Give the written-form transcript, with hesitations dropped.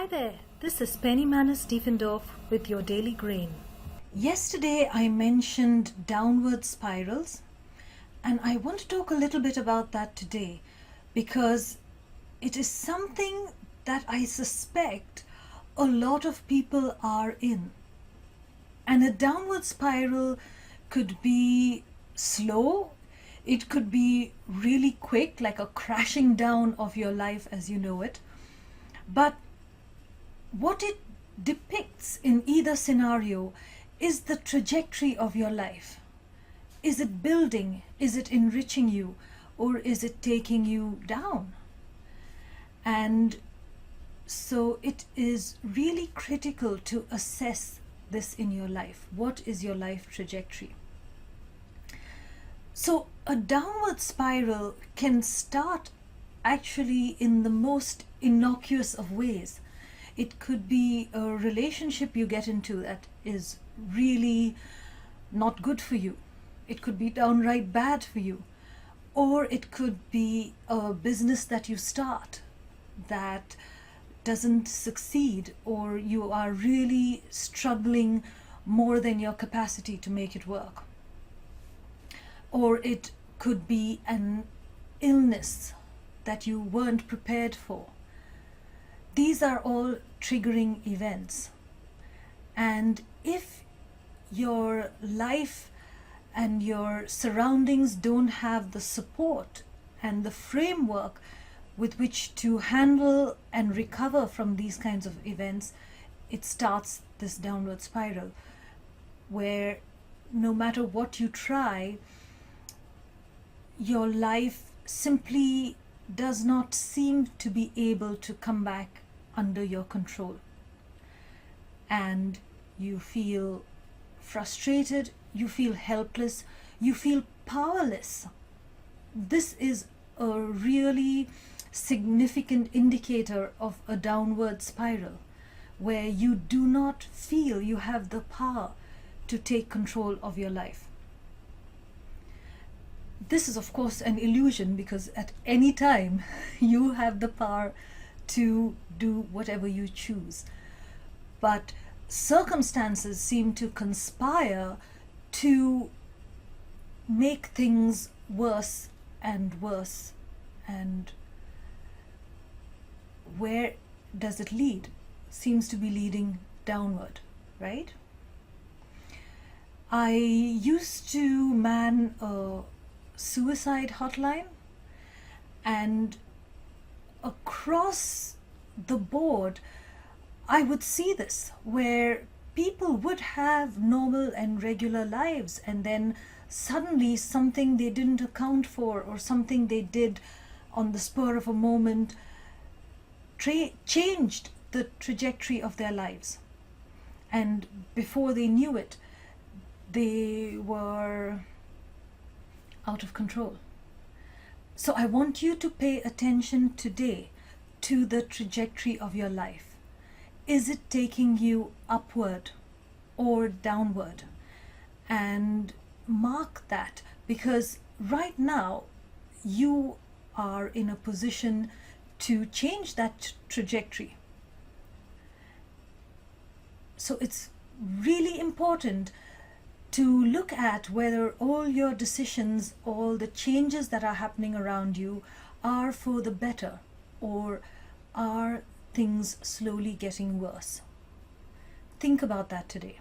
Hi there, this is Penny Manus Diefendorf with your Daily Grain. Yesterday I mentioned downward spirals, and I want to talk a little bit about that today because it is something that I suspect a lot of people are in. And a downward spiral could be slow, it could be really quick, like a crashing down of your life as you know it. But what it depicts in either scenario is the trajectory of your life. Is it building? Is it enriching you? Or is it taking you down? And so it is really critical to assess this in your life. What is your life trajectory? So a downward spiral can start actually in the most innocuous of ways. It could be a relationship you get into that is really not good for you. It could be downright bad for you. Or it could be a business that you start that doesn't succeed, or you are really struggling more than your capacity to make it work. Or it could be an illness that you weren't prepared for. These are all triggering events. And if your life and your surroundings don't have the support and the framework with which to handle and recover from these kinds of events, it starts this downward spiral where no matter what you try, your life simply does not seem to be able to come back under your control. And you feel frustrated, you feel helpless, you feel powerless. This is a really significant indicator of a downward spiral where you do not feel you have the power to take control of your life. This is of course an illusion because at any time you have the power to do whatever you choose. But circumstances seem to conspire to make things worse and worse. And where does it lead? Seems to be leading downward, right? I used to man a suicide hotline, and across the board I would see this where people would have normal and regular lives, and then suddenly something they didn't account for or something they did on the spur of a moment changed the trajectory of their lives, and before they knew it they were out of control. So I want you to pay attention today to the trajectory of your life. Is it taking you upward or downward? And mark that, because right now you are in a position to change that trajectory. So it's really important to look at whether all your decisions, all the changes that are happening around you are for the better, or are things slowly getting worse. Think about that today.